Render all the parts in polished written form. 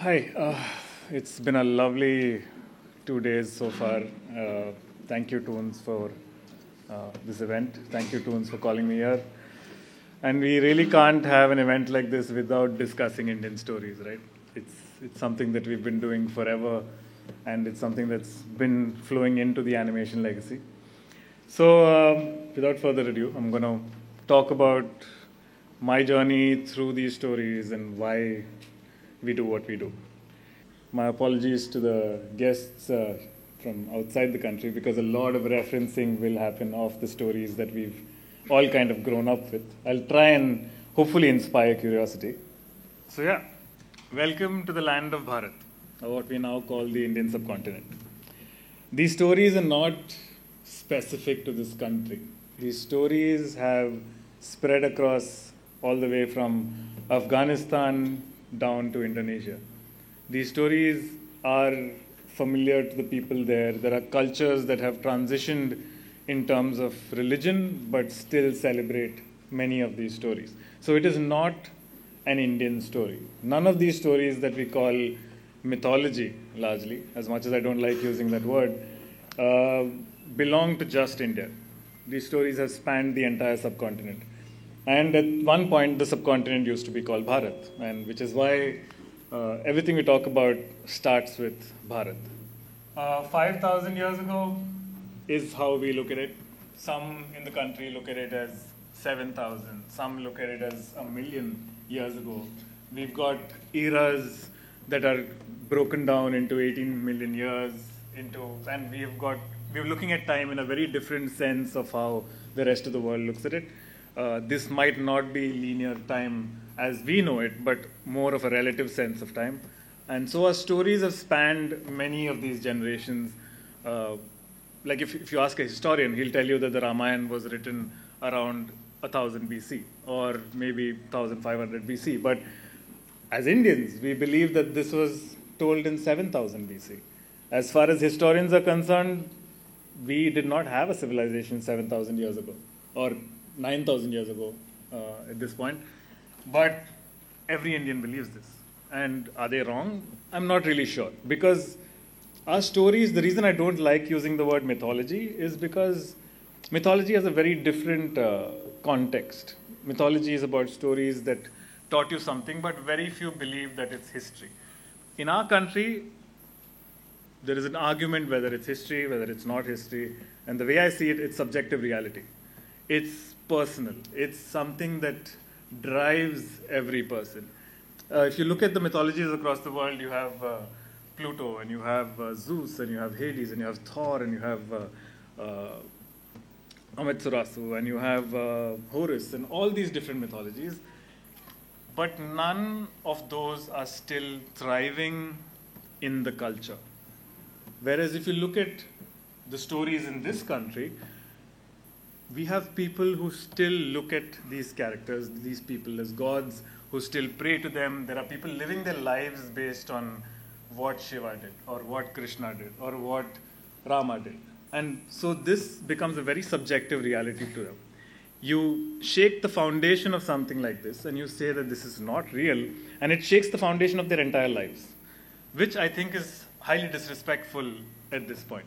Hi, it's been a lovely 2 days so far. Thank you, Toons, for this event. Thank you, Toons, for calling me here. And we really can't have an event like this without discussing Indian stories, right? It's something that we've been doing forever, and it's something that's been flowing into the animation legacy. So, without further ado, I'm going to talk about my journey through these stories and why we do what we do. My apologies to the guests from outside the country because a lot of referencing will happen of the stories that we've all kind of grown up with. I'll try and hopefully inspire curiosity. So, yeah, welcome to the land of Bharat, or what we now call the Indian subcontinent. These stories are not specific to this country. These stories have spread across all the way from Afghanistan down to Indonesia. These stories are familiar to the people there. There are cultures that have transitioned in terms of religion but still celebrate many of these stories. So it is not an Indian story. None of these stories that we call mythology, largely, as much as I don't like using that word, belong to just India. These stories have spanned the entire subcontinent. And at one point, the subcontinent used to be called Bharat, and which is why everything we talk about starts with Bharat. 5,000 years ago is how we look at it. Some in the country look at it as 7,000. Some look at it as a million years ago. We've got eras that are broken down into 18 million years, and we're looking at time in a very different sense of how the rest of the world looks at it. This might not be linear time as we know it, but more of a relative sense of time. And so our stories have spanned many of these generations. Like if you ask a historian, he'll tell you that the Ramayana was written around 1000 BC or maybe 1500 BC. But as Indians, we believe that this was told in 7000 BC. As far as historians are concerned, we did not have a civilization 7,000 years ago or 9,000 years ago at this point. But every Indian believes this. And are they wrong? I'm not really sure. Because our stories, the reason I don't like using the word mythology is because mythology has a very different context. Mythology is about stories that taught you something, but very few believe that it's history. In our country, there is an argument whether it's history, whether it's not history. And the way I see it, it's subjective reality. It's personal. It's something that drives every person. If you look at the mythologies across the world, you have Pluto, and you have Zeus, and you have Hades, and you have Thor, and you have Amaterasu, and you have Horus, and all these different mythologies. But none of those are still thriving in the culture. Whereas if you look at the stories in this country, we have people who still look at these characters, these people as gods, who still pray to them. There are people living their lives based on what Shiva did, or what Krishna did, or what Rama did. And so this becomes a very subjective reality to them. You shake the foundation of something like this, and you say that this is not real, and it shakes the foundation of their entire lives, which I think is highly disrespectful at this point.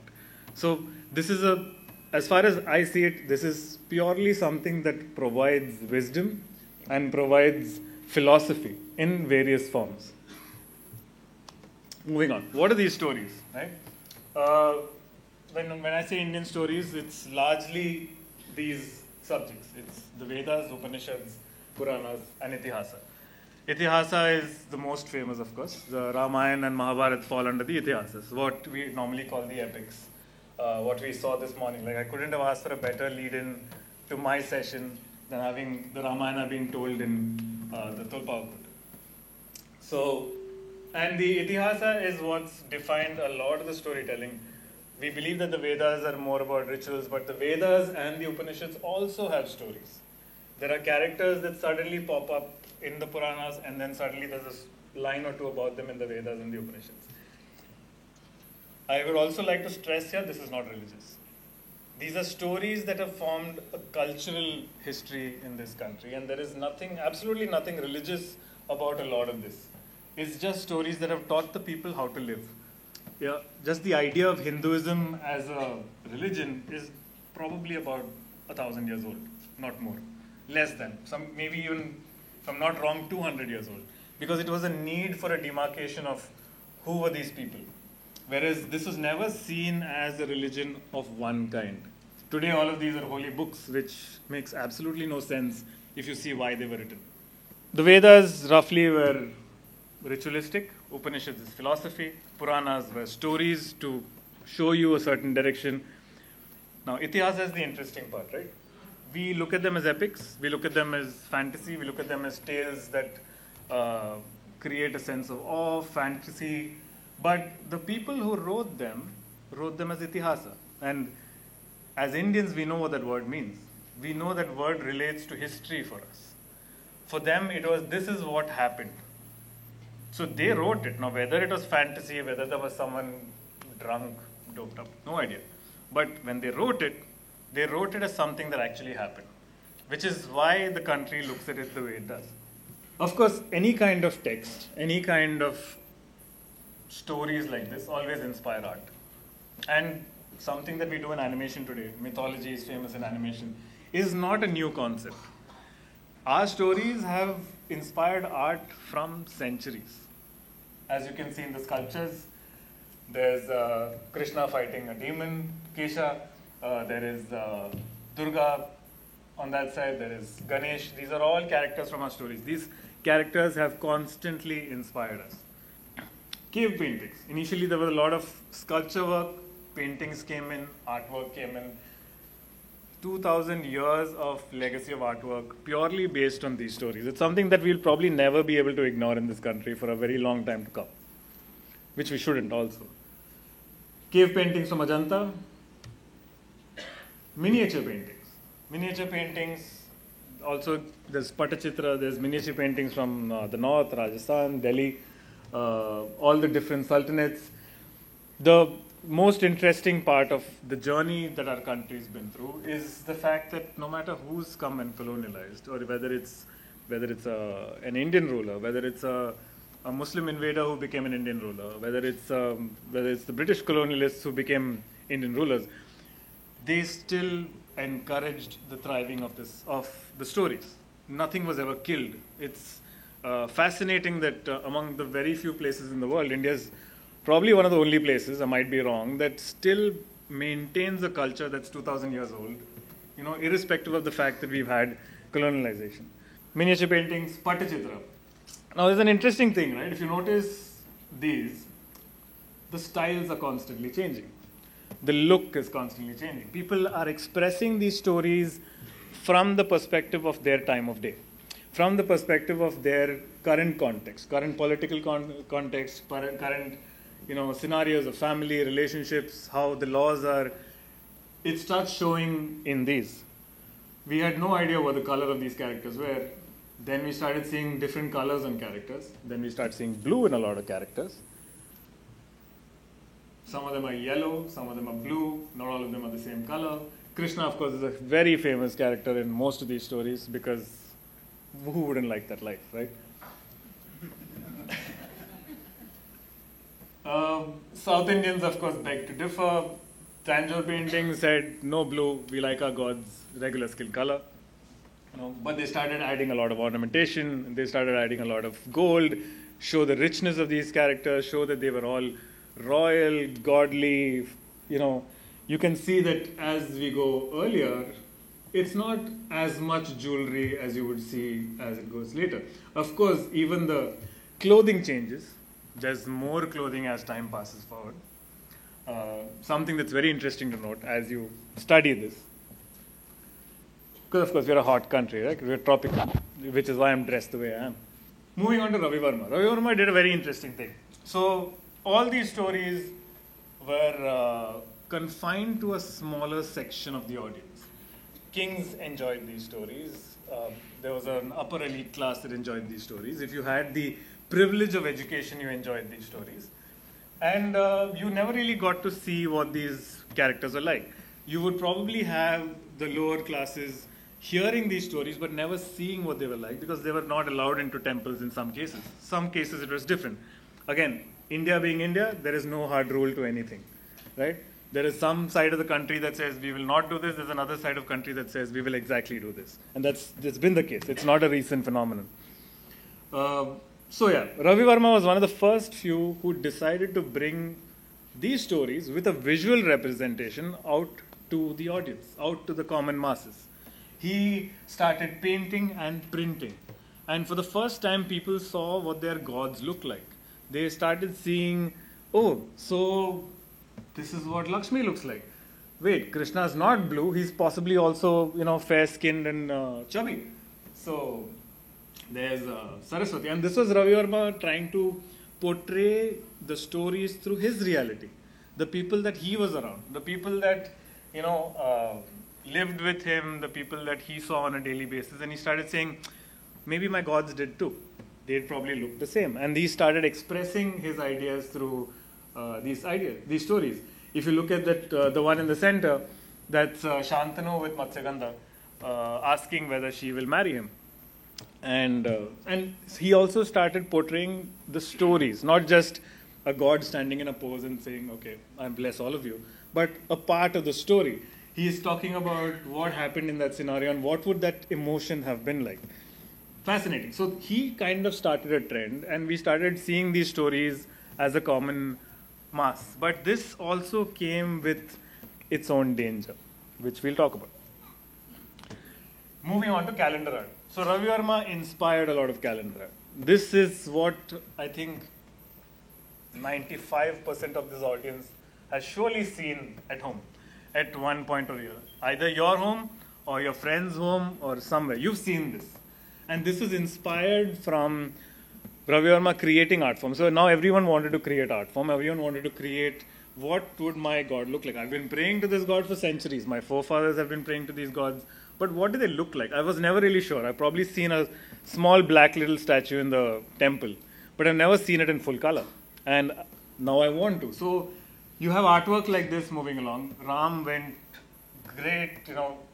So this is as far as I see it, this is purely something that provides wisdom and provides philosophy in various forms. Moving on. What are these stories, right? When I say Indian stories, it's largely these subjects. It's the Vedas, Upanishads, Puranas, and Itihasa. Itihasa is the most famous, of course. The Ramayana and Mahabharata fall under the Itihasas, what we normally call the epics. What we saw this morning. Like I couldn't have asked for a better lead-in to my session than having the Ramayana being told in the Tolpavakut. So, and the Itihasa is what's defined a lot of the storytelling. We believe that the Vedas are more about rituals, but the Vedas and the Upanishads also have stories. There are characters that suddenly pop up in the Puranas, and then suddenly there's a line or two about them in the Vedas and the Upanishads. I would also like to stress here, this is not religious. These are stories that have formed a cultural history in this country, and there is absolutely nothing religious about a lot of this. It's just stories that have taught the people how to live. Yeah, just the idea of Hinduism as a religion is probably about 1,000 years old, not more, less than, some maybe even, if I'm not wrong, 200 years old, because it was a need for a demarcation of who were these people. Whereas this was never seen as a religion of one kind. Today, all of these are holy books, which makes absolutely no sense if you see why they were written. The Vedas roughly were ritualistic, Upanishads is philosophy, Puranas were stories to show you a certain direction. Now, Itihasa is the interesting part, right? We look at them as epics, we look at them as fantasy, we look at them as tales that create a sense of awe, fantasy, but the people who wrote them as Itihasa. And as Indians, we know what that word means. We know that word relates to history for us. For them, it was, this is what happened. So they wrote it. Now, whether it was fantasy, whether there was someone drunk, doped up, no idea. But when they wrote it as something that actually happened, which is why the country looks at it the way it does. Of course, any kind of text, any kind of stories like this always inspire art. And something that we do in animation today, mythology is famous in animation, is not a new concept. Our stories have inspired art from centuries. As you can see in the sculptures, there's Krishna fighting a demon, Kesha, there is Durga on that side, there is Ganesh. These are all characters from our stories. These characters have constantly inspired us. Cave paintings. Initially there was a lot of sculpture work, paintings came in, artwork came in. 2,000 years of legacy of artwork purely based on these stories. It's something that we'll probably never be able to ignore in this country for a very long time to come, which we shouldn't also. Cave paintings from Ajanta, miniature paintings. Miniature paintings, also there's Patachitra, there's miniature paintings from the north, Rajasthan, Delhi, all the different sultanates. The most interesting part of the journey that our country's been through is the fact that no matter who's come and colonialized, or whether it's an Indian ruler, whether it's a Muslim invader who became an Indian ruler, whether it's the British colonialists who became Indian rulers, they still encouraged the thriving of the stories. Nothing was ever killed. It's fascinating that among the very few places in the world, India's probably one of the only places, I might be wrong, that still maintains a culture that's 2,000 years old, irrespective of the fact that we've had colonialization. Miniature paintings, Patachitra. Now, there's an interesting thing, right? If you notice these, the styles are constantly changing. The look is constantly changing. People are expressing these stories from the perspective of their time of day, from the perspective of their current context, current political context, current scenarios of family, relationships, how the laws are. It starts showing in these. We had no idea what the color of these characters were. Then we started seeing different colors on characters. Then we start seeing blue in a lot of characters. Some of them are yellow, some of them are blue, not all of them are the same color. Krishna, of course, is a very famous character in most of these stories because who wouldn't like that life, right? South Indians, of course, beg to differ. Tanjore painting said, no blue, we like our gods regular skin color. But they started adding a lot of ornamentation, they started adding a lot of gold, show the richness of these characters, show that they were all royal, godly. You can see that as we go earlier, it's not as much jewelry as you would see as it goes later. Of course, even the clothing changes. There's more clothing as time passes forward. Something that's very interesting to note as you study this. Because, of course, we're a hot country, right? We're tropical, which is why I'm dressed the way I am. Moving on to Ravi Verma. Ravi Verma did a very interesting thing. So, all these stories were confined to a smaller section of the audience. Kings enjoyed these stories. There was an upper elite class that enjoyed these stories. If you had the privilege of education, you enjoyed these stories. And you never really got to see what these characters are like. You would probably have the lower classes hearing these stories but never seeing what they were like, because they were not allowed into temples in some cases. Some cases it was different. Again, India being India, there is no hard rule to anything, right? There is some side of the country that says we will not do this. There's another side of the country that says we will exactly do this. And that's been the case. It's not a recent phenomenon. So yeah, Ravi Verma was one of the first few who decided to bring these stories with a visual representation out to the audience, out to the common masses. He started painting and printing. And for the first time, people saw what their gods look like. They started seeing, oh, so this is what Lakshmi looks like. Wait, Krishna's not blue. He's possibly also, fair-skinned and chubby. So there's Saraswati. And this was Ravi Verma trying to portray the stories through his reality. The people that he was around, the people that, lived with him, the people that he saw on a daily basis. And he started saying, maybe my gods did too. They'd probably look the same. And he started expressing his ideas through these stories. If you look at that, the one in the center, that's Shantanu with Matsyagandha asking whether she will marry him. And he also started portraying the stories, not just a god standing in a pose and saying, okay, I bless all of you, but a part of the story. He is talking about what happened in that scenario and what would that emotion have been like. Fascinating. So he kind of started a trend, and we started seeing these stories as a common mass. But this also came with its own danger, which we'll talk about. Moving on to calendar art. So Ravi Verma inspired a lot of calendar art. This is what I think 95% of this audience has surely seen at home at one point or the other. Either your home or your friend's home or somewhere. You've seen this. And this is inspired from Ravi Verma creating art form. So now everyone wanted to create art form. Everyone wanted to create what would my god look like. I've been praying to this god for centuries. My forefathers have been praying to these gods. But what do they look like? I was never really sure. I've probably seen a small black little statue in the temple. But I've never seen it in full color. And now I want to. So you have artwork like this moving along. Ram went great,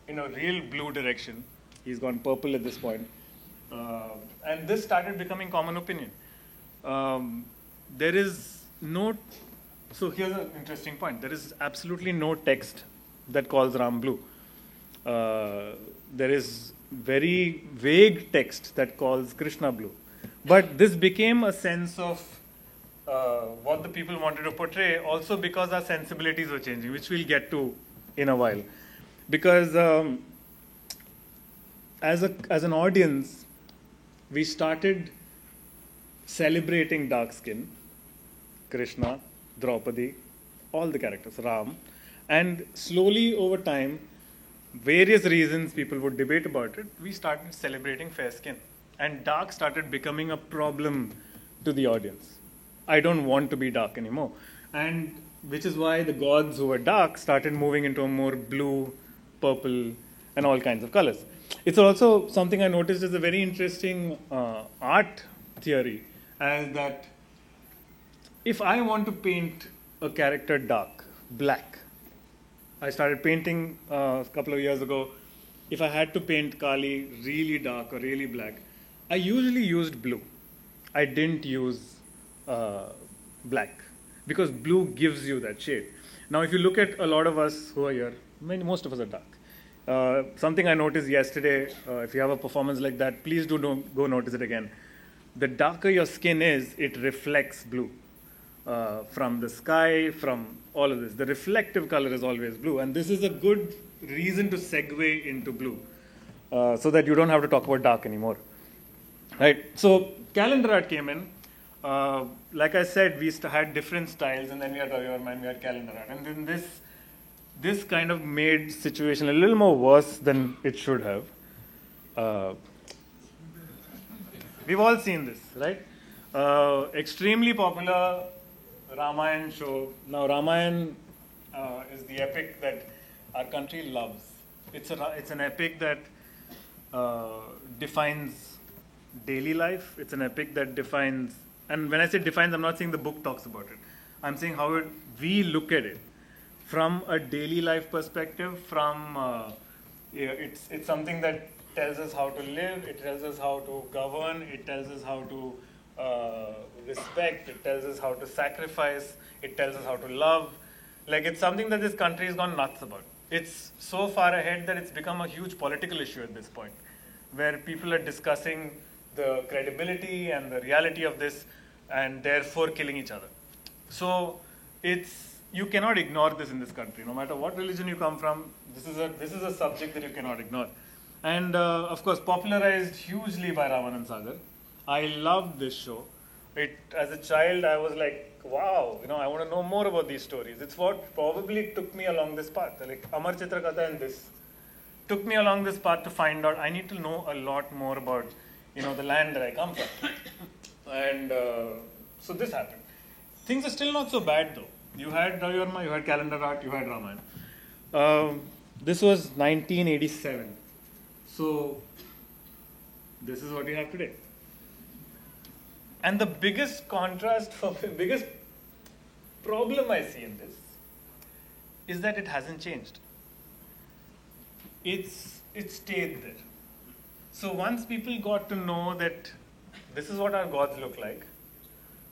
in a real blue direction. He's gone purple at this point. And this started becoming common opinion. There is no, so here's an interesting point. There is absolutely no text that calls Ram blue. There is very vague text that calls Krishna blue. But this became a sense of what the people wanted to portray, also because our sensibilities were changing, which we'll get to in a while. Because as an audience, we started celebrating dark skin, Krishna, Draupadi, all the characters, Ram, and slowly over time, various reasons people would debate about it, we started celebrating fair skin. And dark started becoming a problem to the audience. I don't want to be dark anymore. And which is why the gods who were dark started moving into a more blue, purple, and all kinds of colors. It's also something I noticed is a very interesting art theory, as that if I want to paint a character dark, black, I started painting a couple of years ago. If I had to paint Kali really dark or really black, I usually used blue. I didn't use black, because blue gives you that shade. Now, if you look at a lot of us who are here, most of us are dark. Something I noticed yesterday, if you have a performance like that, please do go notice it again. The darker your skin is, it reflects blue. From the sky, from all of this. The reflective color is always blue. And this is a good reason to segue into blue, so that you don't have to talk about dark anymore. Right? So calendar art came in. Like I said, we had different styles, and then we had Ravi Verma and we had calendar art. And then this kind of made situation a little more worse than it should have. We've all seen this, right? Extremely popular Ramayana show. Now, Ramayana is the epic that our country loves. It's an epic that defines daily life. It's an epic that defines, and when I say defines, I'm not saying the book talks about it. I'm saying how we look at it from a daily life perspective, from It's something that tells us how to live, it tells us how to govern, it tells us how to respect, it tells us how to sacrifice, it tells us how to love. Like, it's something that this country has gone nuts about. It's so far ahead that it's become a huge political issue at this point, where people are discussing the credibility and the reality of this and therefore killing each other. So you cannot ignore this in this country. No matter what religion you come from, this is a subject that you cannot ignore. And of course, popularized hugely by Ramanand Sagar. I loved this show. As a child, I was like, wow, I want to know more about these stories. It's what probably took me along this path. Like Amar Chitrakatha and this took me along this path to find out I need to know a lot more about, the land that I come from. And so this happened. Things are still not so bad though. You had Ravi Verma, you had calendar art, you had Ramayana. This was 1987. So this is what you have today. And the biggest contrast, biggest problem I see in this is that it hasn't changed. It stayed there. So once people got to know that this is what our gods look like,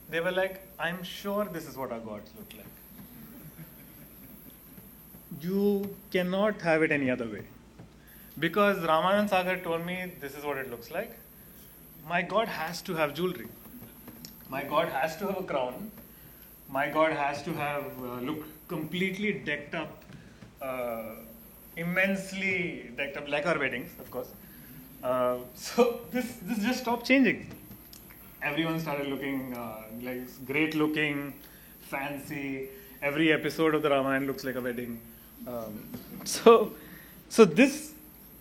they were like, I'm sure this is what our gods look like. You cannot have it any other way. Because Ramanand Sagar told me this is what it looks like. My God has to have jewelry. My God has to have a crown. My God has to have look completely decked up, immensely decked up, like our weddings, of course. So this just stopped changing. Everyone started looking like great looking, fancy. Every episode of the Ramayana looks like a wedding. So this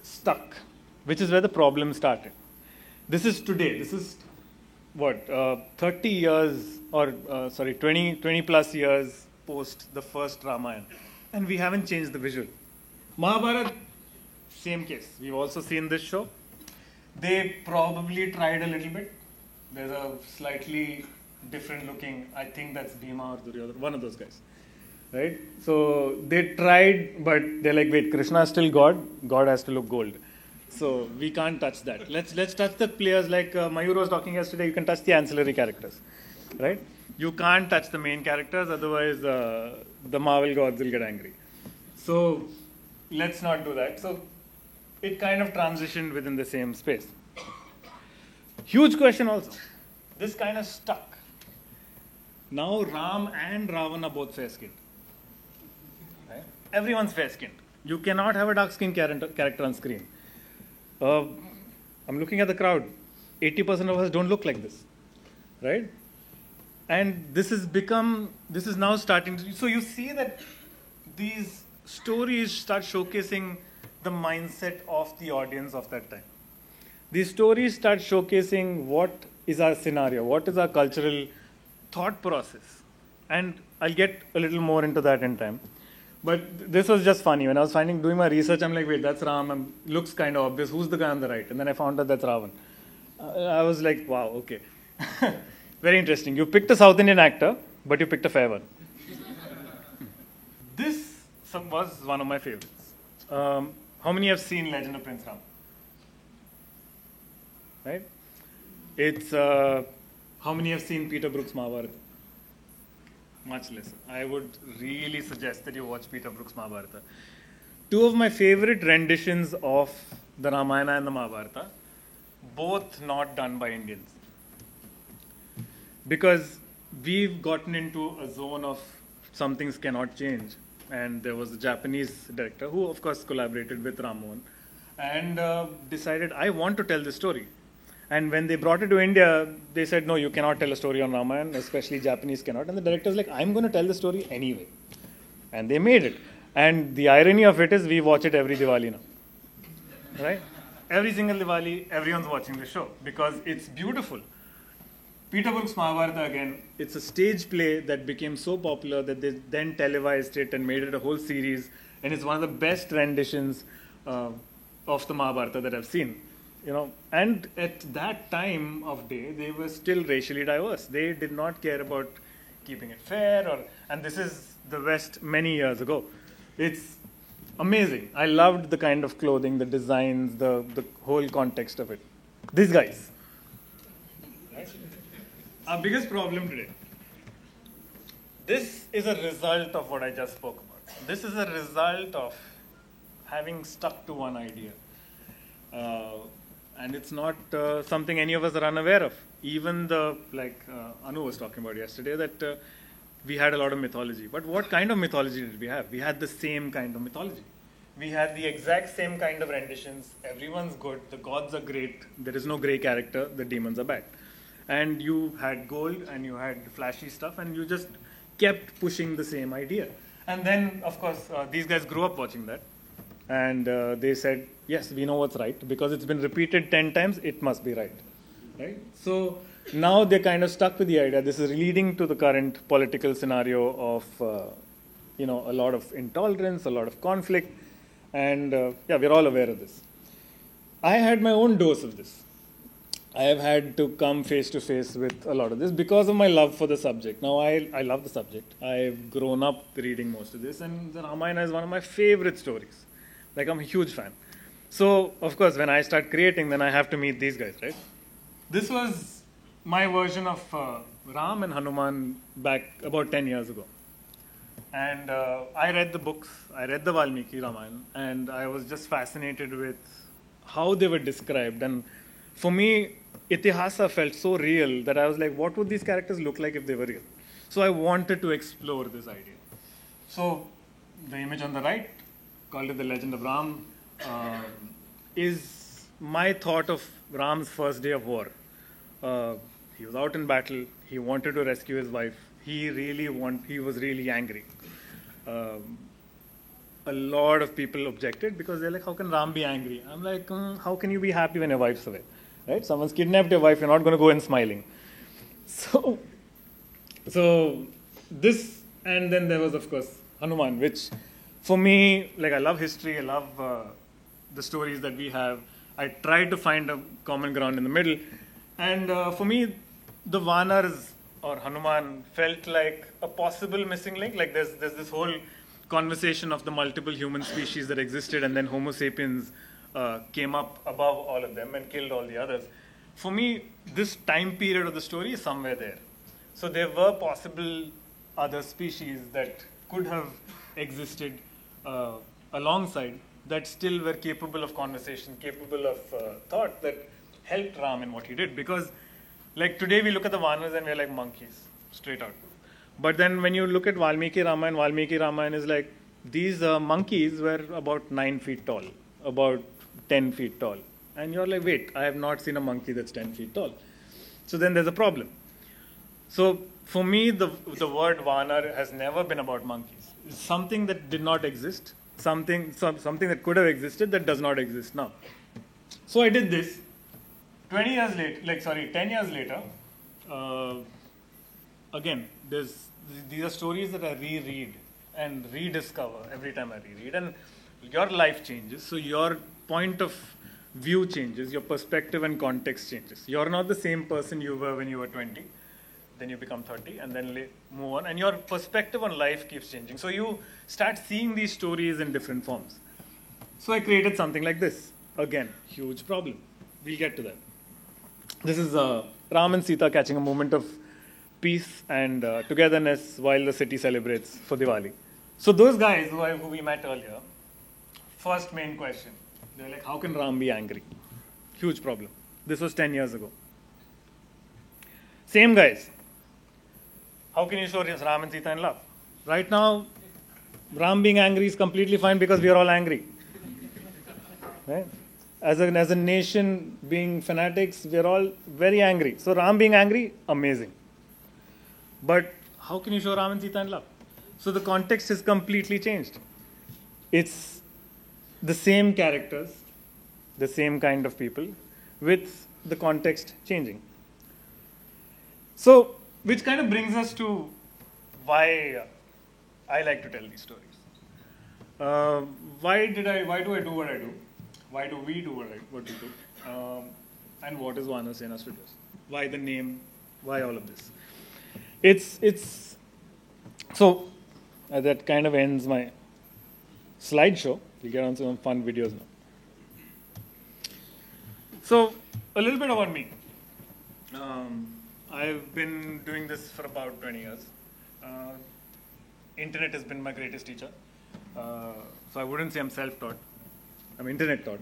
stuck, which is where the problem started. This is today. This is what 30 years or 20 plus years post the first Ramayana, and we haven't changed the visual. Mahabharata, same case. We've also seen this show. They probably tried a little bit. There's a slightly different looking, I think that's Bhima or Duryodhana, one of those guys, right? So they tried, but they're like, wait, Krishna is still God. God has to look gold. So we can't touch that. Let's touch the players like Mayur was talking yesterday. You can touch the ancillary characters, right? You can't touch the main characters, otherwise the Marvel gods will get angry. So let's not do that. So it kind of transitioned within the same space. Huge question also. This kind of stuck. Now Ram and Ravan are both fair-skinned. Right? Everyone's fair-skinned. You cannot have a dark-skinned character on screen. I'm looking at the crowd. 80% of us don't look like this, right? And this is now starting to, so you see that these stories start showcasing the mindset of the audience of that time. These stories start showcasing what is our scenario, what is our cultural thought process. And I'll get a little more into that in time. But this was just funny. When I was doing my research, I'm like, wait, that's Ram. Looks kind of obvious. Who's the guy on the right? And then I found out that's Ravan. I was like, wow, okay. Very interesting. You picked a South Indian actor, but you picked a fair one. This was one of my favorites. How many have seen Legend of Prince Ram? Right? It's, how many have seen Peter Brook's Mahabharata? Much less. I would really suggest that you watch Peter Brook's Mahabharata. Two of my favorite renditions of the Ramayana and the Mahabharata, both not done by Indians. Because we've gotten into a zone of some things cannot change. And there was a Japanese director who, of course, collaborated with Ram Mohan and decided, I want to tell this story. And when they brought it to India, they said, no, you cannot tell a story on Ramayana, especially Japanese cannot. And the director's like, I'm going to tell the story anyway. And they made it. And the irony of it is we watch it every Diwali now. Right? Every single Diwali, everyone's watching the show because it's beautiful. Peter Brook's Mahabharata, again, it's a stage play that became so popular that they then televised it and made it a whole series. And it's one of the best renditions of the Mahabharata that I've seen. And at that time of day, they were still racially diverse. They did not care about keeping it fair, and this is the West many years ago. It's Amazing. I loved the kind of clothing, the designs, the whole context of it. These guys. Our biggest problem today. This is a result of what I just spoke about. This is a result of having stuck to one idea. And it's not something any of us are unaware of. Even Anu was talking about yesterday, that we had a lot of mythology. But what kind of mythology did we have? We had the same kind of mythology. We had the exact same kind of renditions. Everyone's good. The gods are great. There is no gray character. The demons are bad. And you had gold and you had flashy stuff, and you just kept pushing the same idea. And then, of course, these guys grew up watching that. And they said, yes, we know what's right. Because it's been repeated 10 times, it must be right. Right? So now they're kind of stuck with the idea. This is leading to the current political scenario of a lot of intolerance, a lot of conflict. And we're all aware of this. I had my own dose of this. I have had to come face to face with a lot of this because of my love for the subject. Now, I love the subject. I've grown up reading most of this, and the Ramayana is one of my favorite stories. Like, I'm a huge fan. So, of course, when I start creating, then I have to meet these guys, right? This was my version of Ram and Hanuman back about 10 years ago. And I read the books, I read the Valmiki Ramayana, and I was just fascinated with how they were described. And for me, Itihasa felt so real that I was like, what would these characters look like if they were real? So I wanted to explore this idea. So the image on the right, called it the Legend of Ram, is my thought of Ram's first day of war. He was out in battle. He wanted to rescue his wife. He was really angry. A lot of people objected because they're like, how can Ram be angry? I'm like, how can you be happy when your wife's away? Right? Someone's kidnapped your wife, you're not going to go in smiling. So this, and then there was, of course, Hanuman, which for me, like, I love history, I love the stories that we have. I try to find a common ground in the middle. And for me, the Vanars or Hanuman felt like a possible missing link. Like there's this whole conversation of the multiple human species that existed, and then Homo sapiens came up above all of them and killed all the others. For me, this time period of the story is somewhere there. So there were possible other species that could have existed alongside, that still were capable of conversation, capable of thought, that helped Ram in what he did. Because like today we look at the Vanas and we're like monkeys, straight out. But then when you look at Valmiki Ramayana is like, these monkeys were about 9 feet tall, about 10 feet tall. And you're like, wait, I have not seen a monkey that's 10 feet tall. So then there's a problem. So for me, the word Vanar has never been about monkeys. It's something that did not exist, something that could have existed that does not exist now. So I did this. 10 years later, again, these are stories that I reread and rediscover every time I reread. And your life changes, so your point of view changes, your perspective and context changes. You're not the same person you were when you were 20. Then you become 30 and then move on. And your perspective on life keeps changing. So you start seeing these stories in different forms. So I created something like this. Again, huge problem. We'll get to that. This is Ram and Sita catching a moment of peace and togetherness while the city celebrates for Diwali. So those guys who we met earlier, first main question, they're like, how can Ram be angry? Huge problem. This was 10 years ago. Same guys. How can you show Ram and Sita in love? Right now, Ram being angry is completely fine because we are all angry. Right? As a nation being fanatics, we are all very angry. So Ram being angry, amazing. But how can you show Ram and Sita in love? So the context has completely changed. It's the same characters, the same kind of people, with the context changing. So, which kind of brings us to why I like to tell these stories. Why do I do what I do? Why do we do what we do? And what is Vanasena Studios? Why the name? Why all of this? It's so that kind of ends my slideshow. We'll get on some fun videos now. So, a little bit about me. I've been doing this for about 20 years. Internet has been my greatest teacher. So I wouldn't say I'm self-taught. I'm internet-taught.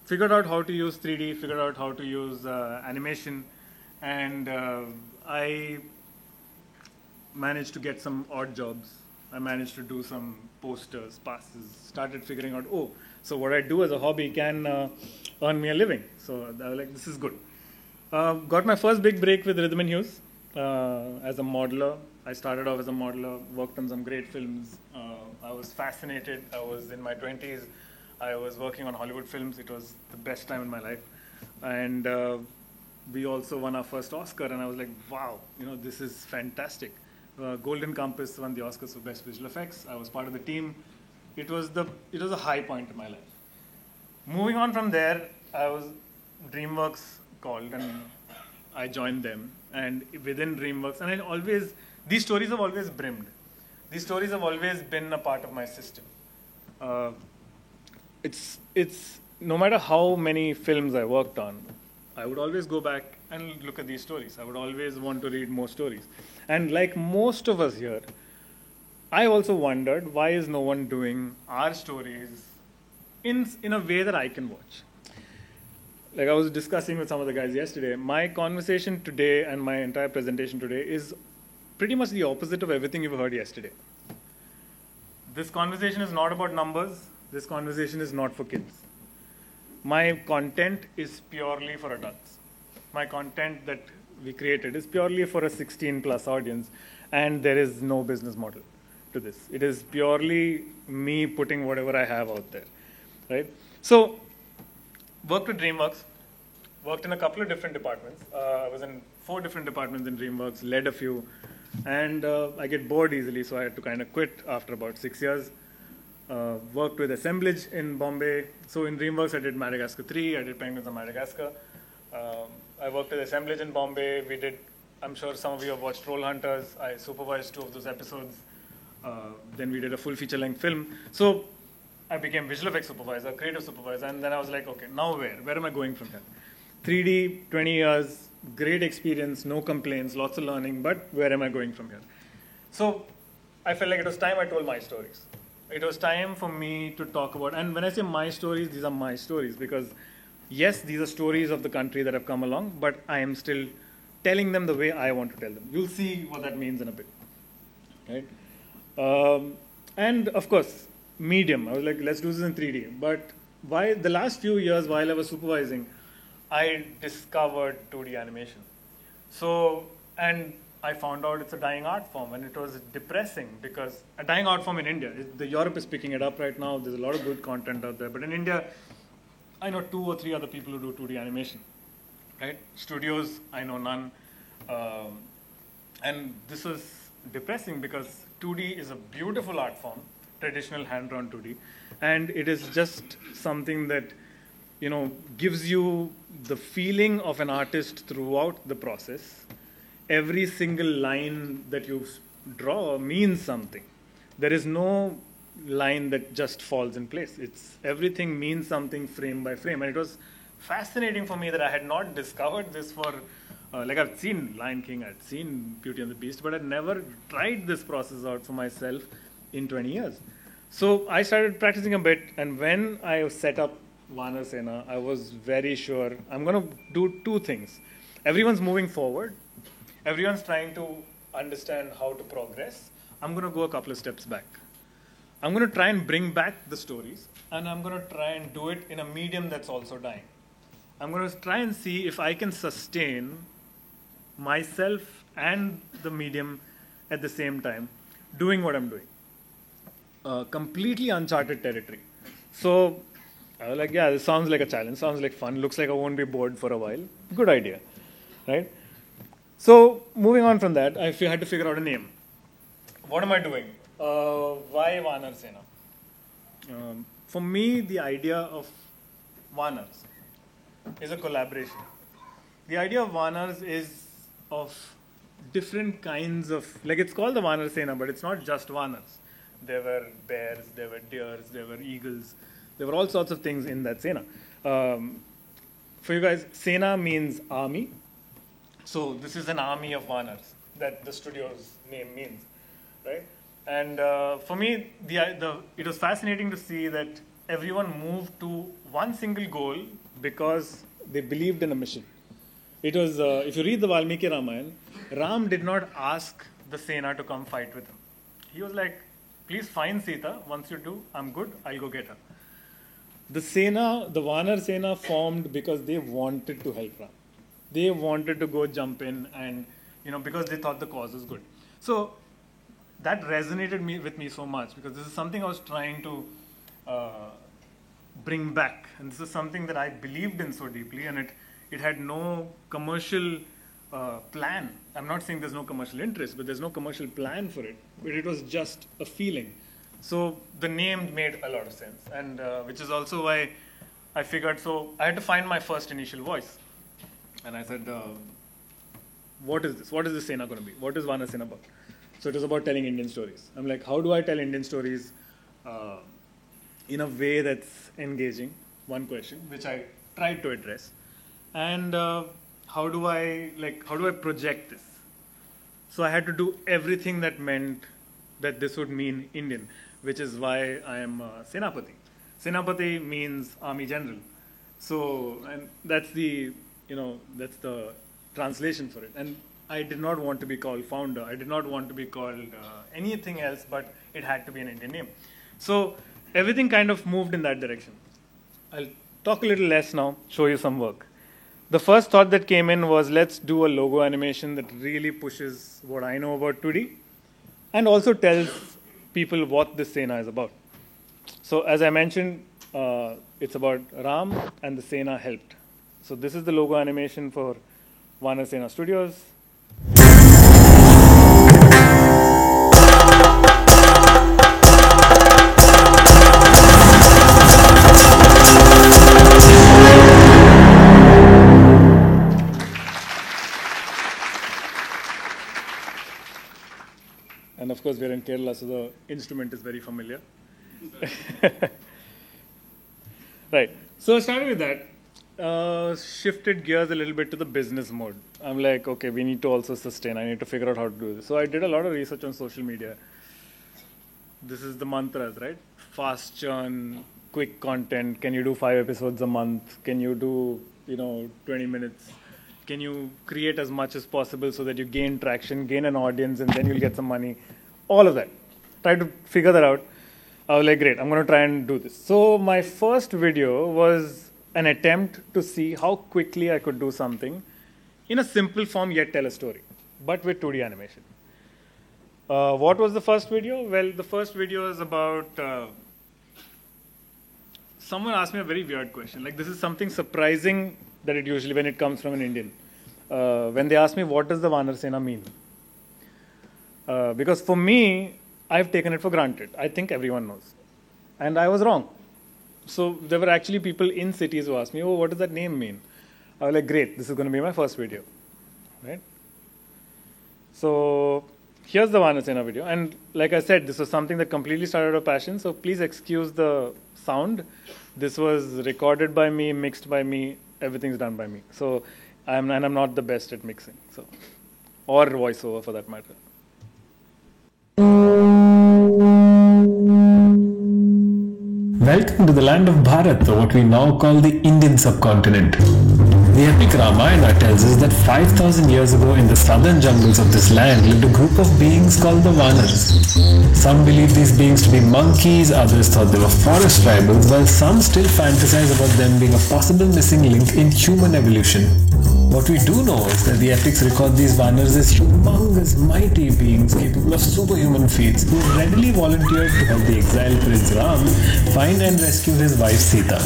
Figured out how to use 3D, figured out how to use animation, and I managed to get some odd jobs. I managed to do some posters, passes, started figuring out, oh, so what I do as a hobby can earn me a living. So I was like, this is good. Got my first big break with Rhythm and Hues as a modeler. I started off as a modeler, worked on some great films. I was fascinated. I was in my 20s. I was working on Hollywood films. It was the best time in my life. And we also won our first Oscar, and I was like, wow, this is fantastic. Golden Compass won the Oscars for Best Visual Effects. I was part of the team. It was a high point in my life. Moving on from there, DreamWorks called, and I joined them. And within DreamWorks, and these stories have always brimmed. These stories have always been a part of my system. It's no matter how many films I worked on, I would always go back and look at these stories. I would always want to read more stories. And like most of us here, I also wondered, why is no one doing our stories in a way that I can watch? Like I was discussing with some of the guys yesterday, my conversation today and my entire presentation today is pretty much the opposite of everything you've heard yesterday. This conversation is not about numbers. This conversation is not for kids. My content is purely for adults. My content that we created is purely for a 16+ audience, and there is no business model to this. It is purely me putting whatever I have out there, right? So, worked with DreamWorks, worked in a couple of different departments. I was in 4 different departments in DreamWorks, led a few, and I get bored easily, so I had to kind of quit after about 6 years. Worked with Assemblage in Bombay. So in DreamWorks, I did Madagascar 3, I did Penguins of Madagascar. I worked with Assemblage in Bombay. I'm sure some of you have watched Troll Hunters. I supervised 2 of those episodes. Then we did a full feature-length film. So I became visual effects supervisor, creative supervisor, and then I was like, okay, now where? Where am I going from here? 3D, 20 years, great experience, no complaints, lots of learning, but where am I going from here? So I felt like it was time I told my stories. It was time for me to talk about, and when I say my stories, these are my stories, because yes, these are stories of the country that have come along, but I am still telling them the way I want to tell them. You'll see what that means in a bit, right? And of course, medium. I was like, let's do this in 3D. But the last few years while I was supervising, I discovered 2D animation. So, and I found out it's a dying art form, and it was depressing because a dying art form in India. Europe is picking it up right now. There's a lot of good content out there. But in India, I know 2 or 3 other people who do 2D animation, right? Studios, I know none. And this was depressing because 2D is a beautiful art form, traditional hand-drawn 2D. And it is just something that, gives you the feeling of an artist throughout the process. Every single line that you draw means something. There is no line that just falls in place. Everything means something frame by frame. And it was fascinating for me that I had not discovered this for, I've seen Lion King, I'd seen Beauty and the Beast, but I'd never tried this process out for myself in 20 years. So I started practicing a bit, and when I set up Vanar Sena, I was very sure I'm going to do 2 things. Everyone's moving forward. Everyone's trying to understand how to progress. I'm going to go a couple of steps back. I'm going to try and bring back the stories, and I'm going to try and do it in a medium that's also dying. I'm going to try and see if I can sustain myself and the medium at the same time, doing what I'm doing. Completely uncharted territory. So I was like, yeah, this sounds like a challenge, sounds like fun, looks like I won't be bored for a while. Good idea, right? So moving on from that, I had to figure out a name. What am I doing? Why Vanar Sena? For me, the idea of Vanars is a collaboration. The idea of Vanars is of different kinds of, like it's called the Vanar Sena, but it's not just Vanars. There were bears, there were deers, there were eagles, there were all sorts of things in that Sena. For you guys, Sena means army. So this is an army of Vanars that the studio's name means, right? And for me, it was fascinating to see that everyone moved to one single goal because they believed in a mission. It was, if you read the Valmiki Ramayana, Ram did not ask the Sena to come fight with him. He was like, please find Sita. Once you do, I'm good. I'll go get her. The Sena, the Vanar Sena formed because they wanted to help Ram. They wanted to go jump in and, because they thought the cause was good. So that resonated with me so much because this is something I was trying to bring back. And this is something that I believed in so deeply, and it had no commercial plan. I'm not saying there's no commercial interest, but there's no commercial plan for it. But it was just a feeling. So the name made a lot of sense, and which is also why I figured, so I had to find my first initial voice. And I said, what is this? What is this Sena going to be? What is Vanar Sena about? So it was about telling Indian stories. I'm like, how do I tell Indian stories in a way that's engaging? One question, which I tried to address. And how do I project this? So I had to do everything that meant that this would mean Indian, which is why I am Senapati. Senapati means army general. So, and that's the translation for it. And I did not want to be called founder. I did not want to be called anything else, but it had to be an Indian name. So everything kind of moved in that direction. I'll talk a little less now, show you some work. The first thought that came in was, let's do a logo animation that really pushes what I know about 2D and also tells people what this Sena is about. So as I mentioned, it's about Ram and the Sena helped. So this is the logo animation for Vanar Sena Studios. And of course, we're in Kerala, so the instrument is very familiar. Right. So I started with that. Shifted gears a little bit to the business mode. I'm like, okay, we need to also sustain. I need to figure out how to do this. So I did a lot of research on social media. This is the mantras, right? Fast churn, quick content. Can you do 5 episodes a month? Can you do, 20 minutes? Can you create as much as possible so that you gain traction, gain an audience, and then you'll get some money? All of that. Try to figure that out. I was like, great, I'm going to try and do this. So my first video was an attempt to see how quickly I could do something in a simple form yet tell a story, but with 2D animation. What was the first video? Well, the first video is about, someone asked me a very weird question. Like, this is something surprising that it usually, when it comes from an Indian. When they ask me, what does the Vanar Sena mean? Because for me, I've taken it for granted. I think everyone knows. And I was wrong. So there were actually people in cities who asked me, oh, what does that name mean? I was like, great, this is going to be my first video. Right? So here's the Vanar Sena video. And like I said, this was something that completely started a passion. So please excuse the sound. This was recorded by me, mixed by me. Everything's done by me. So I'm not the best at mixing. So, or voiceover for that matter. Welcome to the land of Bharat, or what we now call the Indian subcontinent. The epic Ramayana tells us that 5,000 years ago in the southern jungles of this land lived a group of beings called the Vanars. Some believed these beings to be monkeys, others thought they were forest tribals, while some still fantasize about them being a possible missing link in human evolution. What we do know is that the epics record these Vanars as humongous, mighty beings capable of superhuman feats who readily volunteered to help the exiled Prince Ram find and rescue his wife Sita.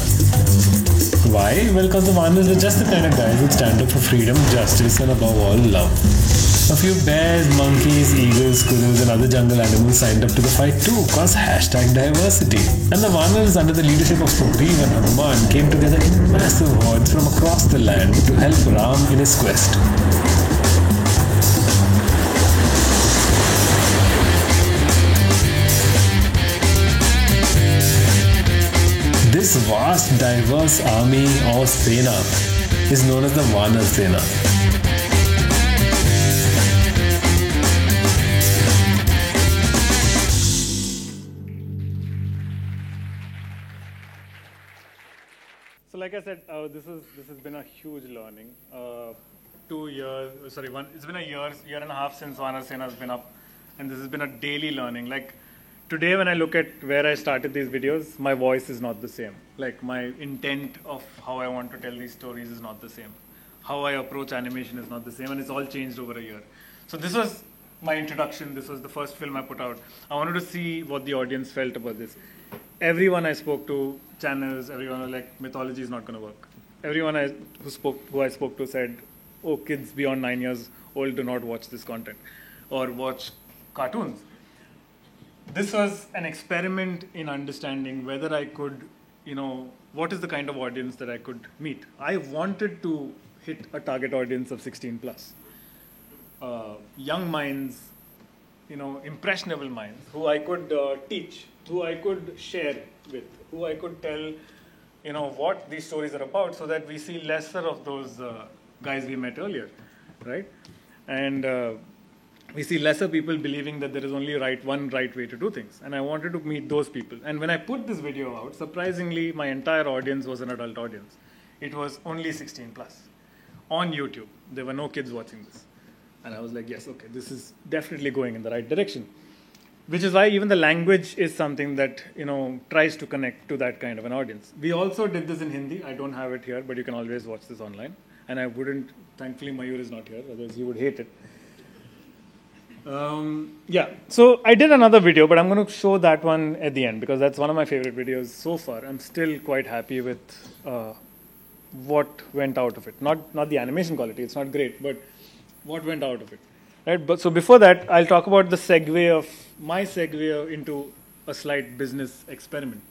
Why? Well, because the Vanars were just the kind of guys who'd stand up for freedom, justice, and above all, love. A few bears, monkeys, eagles, squirrels, and other jungle animals signed up to the fight too, cause #diversity. And the Vanars, under the leadership of Sugriva and Hanuman, came together in massive hordes from across the land to help Ram in his quest. this vast, diverse army or Sena is known as the Vanar Sena. So, like I said, this has been a huge learning. 2 years, sorry, it's been a year and a half since Vanar Sena has been up, and this has been a daily learning. Like today, when I look at where I started these videos, my voice is not the same. Like my intent of how I want to tell these stories is not the same. How I approach animation is not the same, and it's all changed over a year. So this was my introduction. This was the first film I put out. I wanted to see what the audience felt about this. Everyone I spoke to, channels, everyone was like, mythology is not going to work. Everyone who I spoke to said, oh, kids beyond 9 years old do not watch this content or watch cartoons. This was an experiment in understanding whether I could, what is the kind of audience that I could meet. I wanted to hit a target audience of 16 plus. Young minds, impressionable minds who I could teach, who I could share with, who I could tell, what these stories are about, so that we see lesser of those guys we met earlier, right? And we see lesser people believing that there is only one right way to do things. And I wanted to meet those people. And when I put this video out, surprisingly, my entire audience was an adult audience. It was only 16 plus on YouTube. There were no kids watching this. And I was like, yes, okay, this is definitely going in the right direction. Which is why even the language is something that, tries to connect to that kind of an audience. We also did this in Hindi. I don't have it here, but you can always watch this online. And I wouldn't, thankfully Mayur is not here, otherwise you would hate it. Yeah, so I did another video, but I'm going to show that one at the end because that's one of my favorite videos so far. I'm still quite happy with what went out of it. Not the animation quality, it's not great, but what went out of it. Right? But so before that, I'll talk about the my segue into a slight business experiment.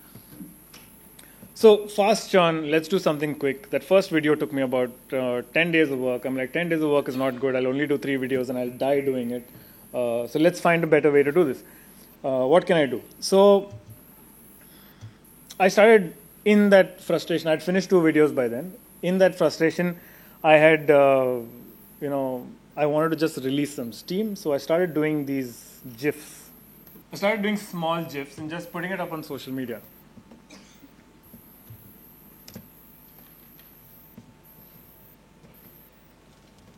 So fast churn, let's do something quick. That first video took me about 10 days of work. I'm like, 10 days of work is not good. I'll only do 3 videos and I'll die doing it. So let's find a better way to do this. What can I do? So I started in that frustration. I'd finished 2 videos by then. In that frustration, I had, I wanted to just release some steam. So I started doing these GIFs. I started doing small GIFs and just putting it up on social media.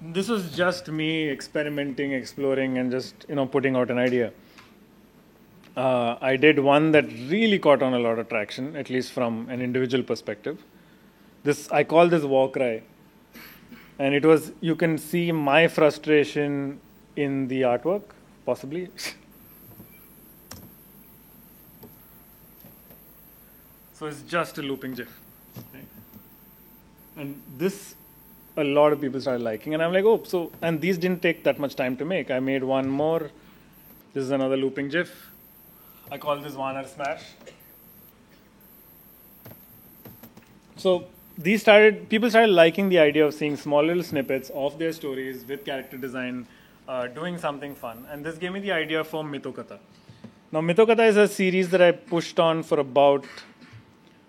This was just me experimenting, exploring, and just putting out an idea. I did one that really caught on a lot of traction, at least from an individual perspective. I call this war cry, and it was, you can see my frustration in the artwork, possibly. So it's just a looping GIF, okay? And this, a lot of people started liking, and I'm like, oh, and these didn't take that much time to make. I made one more. This is another looping GIF. I call this Vanar Smash. So people started liking the idea of seeing small little snippets of their stories with character design, doing something fun. And this gave me the idea for Mythokatha. Now, Mythokatha is a series that I pushed on for about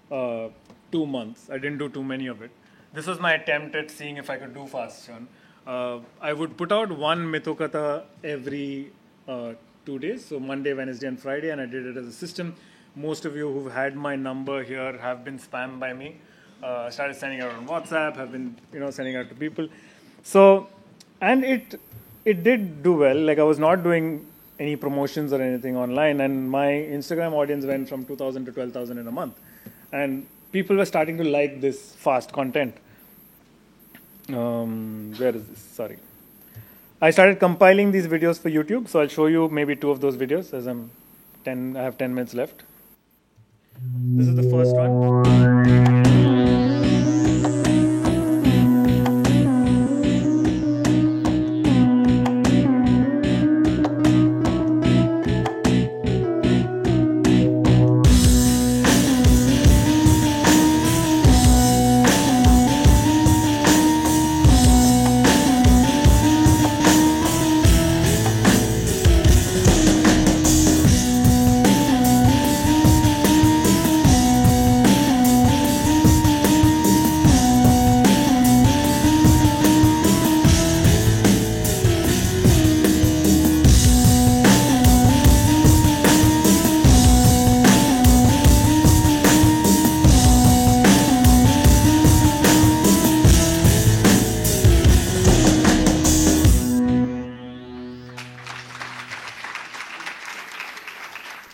2 months. I didn't do too many of it. This was my attempt at seeing if I could do fast churn. I would put out one Mythokatha every 2 days, so Monday, Wednesday, and Friday, and I did it as a system. Most of you who've had my number here have been spammed by me. I started sending out on WhatsApp, have been sending out to people. So, and it did do well. Like I was not doing any promotions or anything online, and my Instagram audience went from 2,000 to 12,000 in a month. And people were starting to like this fast content. Where is this? Sorry. I started compiling these videos for YouTube, so I'll show you maybe 2 of those videos as I have 10 minutes left. This is the first one.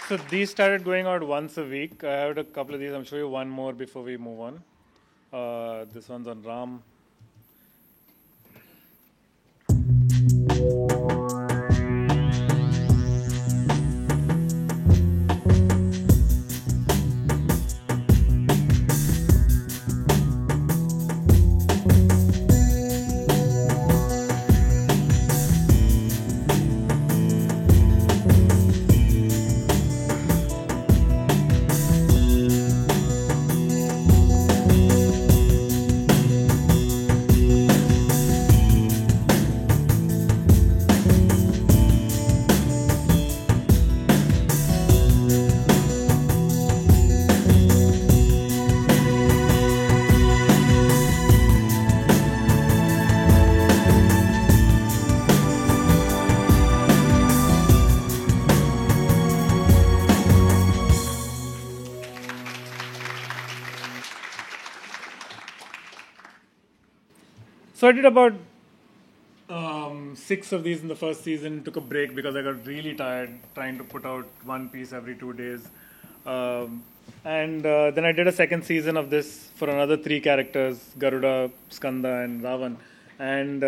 So these started going out once a week. I had a couple of these. I'll show you one more before we move on. This one's on Ram. So I did about 6 of these in the first season, took a break because I got really tired trying to put out one piece every 2 days. And then I did a second season of this for another 3 characters, Garuda, Skanda and Ravan. And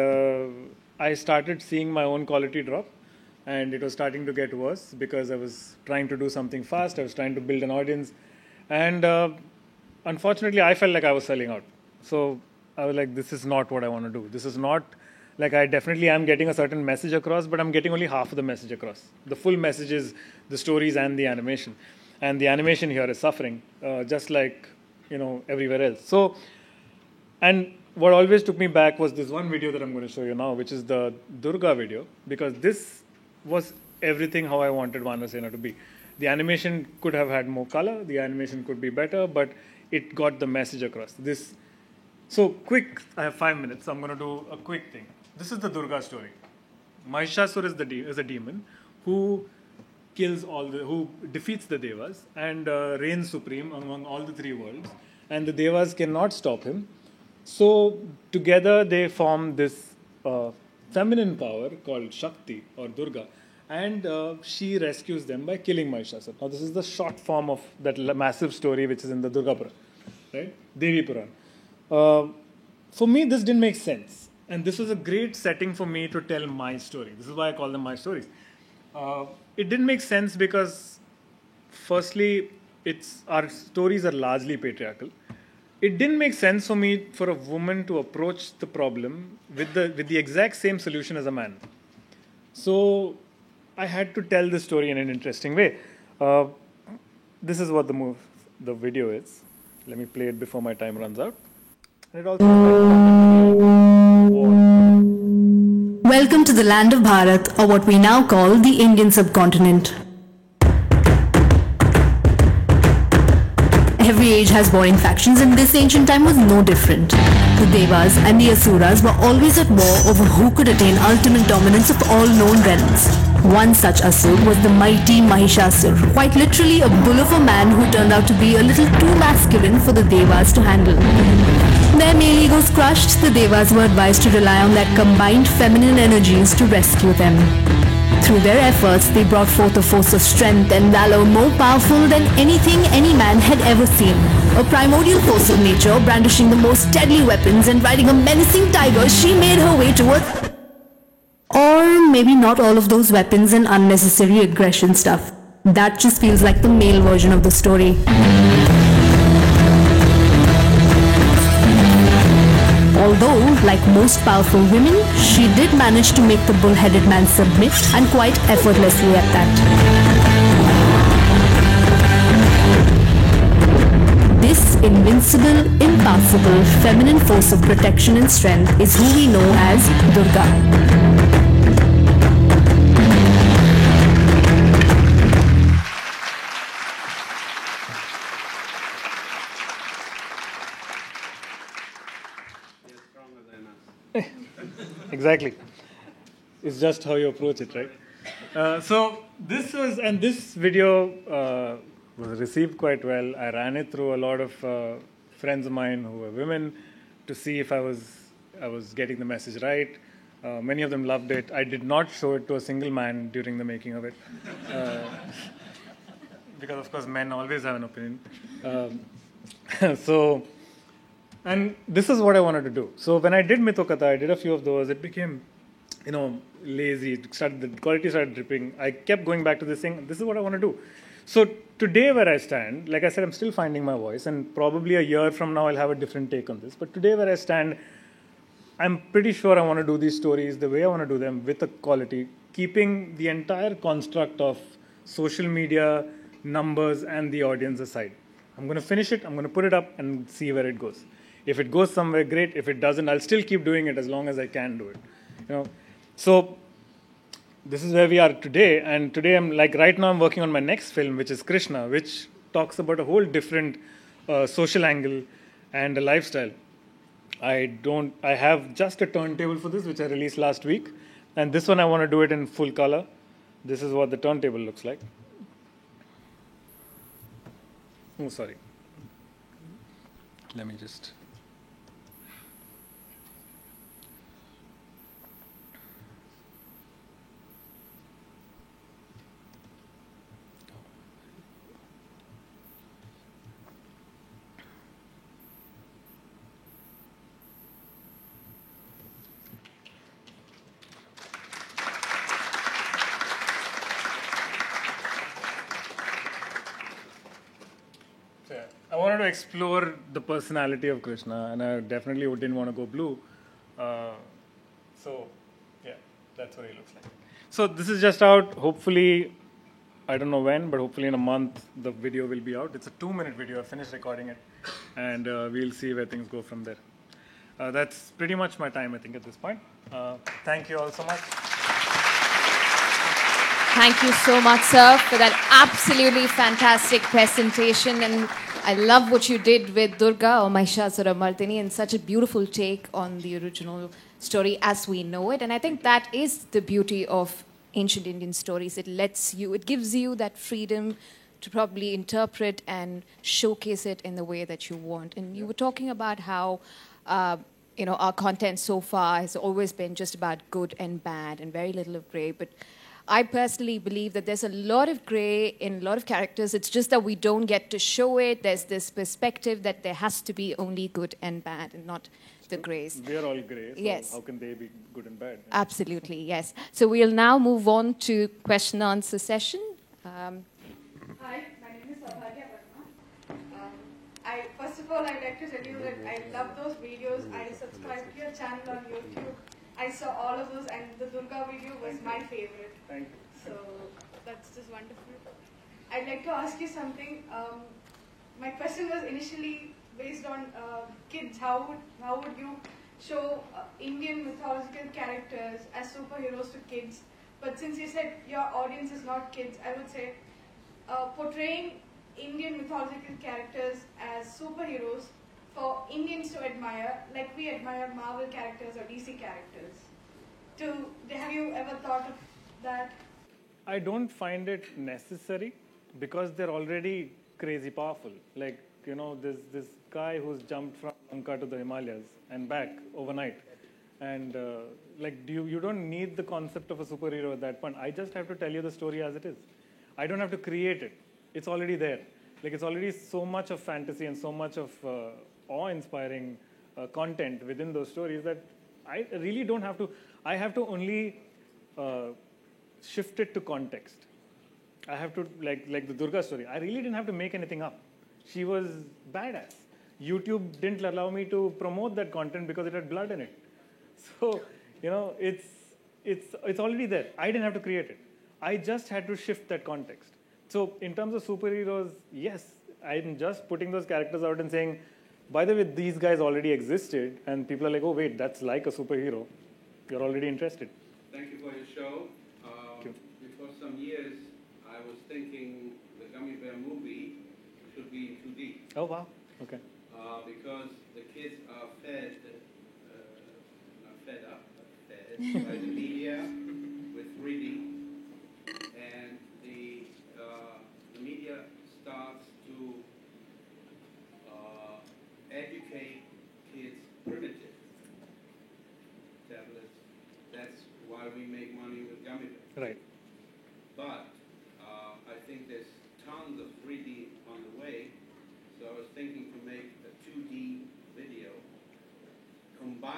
I started seeing my own quality drop, and it was starting to get worse because I was trying to do something fast, I was trying to build an audience. And unfortunately, I felt like I was selling out. So I was like, this is not what I want to do. This is not, like, I definitely am getting a certain message across, but I'm getting only half of the message across. The full message is the stories and the animation. And the animation here is suffering, just like, everywhere else. So, and what always took me back was this one video that I'm going to show you now, which is the Durga video, because this was everything how I wanted Vanasena to be. The animation could have had more color, the animation could be better, but it got the message across. So quick, I have 5 minutes, so I'm going to do a quick thing. This is the Durga story. Mahishasura is a demon who who defeats the Devas and reigns supreme among all the 3 worlds. And the Devas cannot stop him. So together they form this feminine power called Shakti or Durga. And she rescues them by killing Mahishasura. Now this is the short form of that massive story which is in the Durga Puran, right? Devi Puran. For me, this didn't make sense. And this was a great setting for me to tell my story. This is why I call them my stories. It didn't make sense because, firstly, our stories are largely patriarchal. It didn't make sense for me for a woman to approach the problem with the exact same solution as a man. So I had to tell the story in an interesting way. This is what the video is. Let me play it before my time runs out. And it also Welcome to the land of Bharat, or what we now call the Indian subcontinent. Every age has warring factions, and this ancient time was no different. The Devas and the Asuras were always at war over who could attain ultimate dominance of all known realms. One such Asur was the mighty Mahishasura, quite literally a bull of a man who turned out to be a little too masculine for the Devas to handle. Their male egos crushed, the Devas were advised to rely on their combined feminine energies to rescue them. Through their efforts, they brought forth a force of strength and valor more powerful than anything any man had ever seen. A primordial force of nature, brandishing the most deadly weapons and riding a menacing tiger, she made her way towards... Or maybe not all of those weapons and unnecessary aggression stuff. That just feels like the male version of the story. Although, like most powerful women, she did manage to make the bull-headed man submit, and quite effortlessly at that. This invincible, impassable, feminine force of protection and strength is who we know as Durga. Exactly. It's just how you approach it, right? So this video was received quite well. I ran it through a lot of friends of mine who were women to see if I was getting the message right. Many of them loved it. I did not show it to a single man during the making of it. because of course men always have an opinion. So, and this is what I wanted to do. So when I did Mitokatha, I did a few of those. It became, lazy. The quality started dripping. I kept going back to this thing. This is what I want to do. So today where I stand, like I said, I'm still finding my voice, and probably a year from now I'll have a different take on this. But today where I stand, I'm pretty sure I want to do these stories the way I want to do them, with a quality, keeping the entire construct of social media, numbers, and the audience aside. I'm going to finish it, I'm going to put it up and see where it goes. If it goes somewhere, great. If it doesn't, I'll still keep doing it as long as I can do it. So this is where we are today, and today right now I'm working on my next film, which is Krishna, which talks about a whole different social angle and a lifestyle. I have just a turntable for this, which I released last week, and this one I want to do it in full color. This is what the turntable looks like. Oh, sorry. Let me just... I wanted to explore the personality of Krishna, and I definitely didn't want to go blue. So, yeah, that's what he looks like. So this is just out. Hopefully, I don't know when, but hopefully in a month, the video will be out. It's a 2-minute video. I finished recording it, and we'll see where things go from there. That's pretty much my time, I think, at this point. Thank you all so much. Thank you so much, sir, for that absolutely fantastic presentation. And I love what you did with Durga or Mahishasura Mardini, and such a beautiful take on the original story as we know it. And I think that is the beauty of ancient Indian stories. It gives you that freedom to probably interpret and showcase it in the way that you want. And you were talking about how, our content so far has always been just about good and bad and very little of gray. But I personally believe that there's a lot of gray in a lot of characters. It's just that we don't get to show it. There's this perspective that there has to be only good and bad and not the grays. We are all gray, so yes. How can they be good and bad? Absolutely, yes. So we'll now move on to question and answer session. Hi, my name is Saubhagya Verma. First of all, I'd like to tell you that I love those videos. I subscribed to your channel on YouTube. I saw all of those, and the Durga video was my favorite. Thank you. So that's just wonderful. I'd like to ask you something. My question was initially based on kids. How would you show Indian mythological characters as superheroes to kids? But since you said your audience is not kids, I would say portraying Indian mythological characters as superheroes for Indians to admire, like we admire Marvel characters or DC characters. Have you ever thought of that? I don't find it necessary, because they're already crazy powerful. Like, there's this guy who's jumped from Lanka to the Himalayas and back overnight. And you don't need the concept of a superhero at that point. I just have to tell you the story as it is. I don't have to create it. It's already there. Like, it's already so much of fantasy and so much of awe-inspiring content within those stories that I really don't have to. I have to only shift it to context. I have to, like the Durga story, I really didn't have to make anything up. She was badass. YouTube didn't allow me to promote that content because it had blood in it. So, it's already there. I didn't have to create it. I just had to shift that context. So in terms of superheroes, yes, I'm just putting those characters out and saying, by the way, these guys already existed, and people are like, oh wait, that's like a superhero. You're already interested. Thank you for your show. Thank you. Before some years, I was thinking the Gummy Bear movie should be 2D. Oh wow, okay. Because the kids are fed, not fed up, but fed by the media with reading, and the media starts to educate kids primitive tablets. That's why we make money with Gummy Bears. Right. But I think there's tons of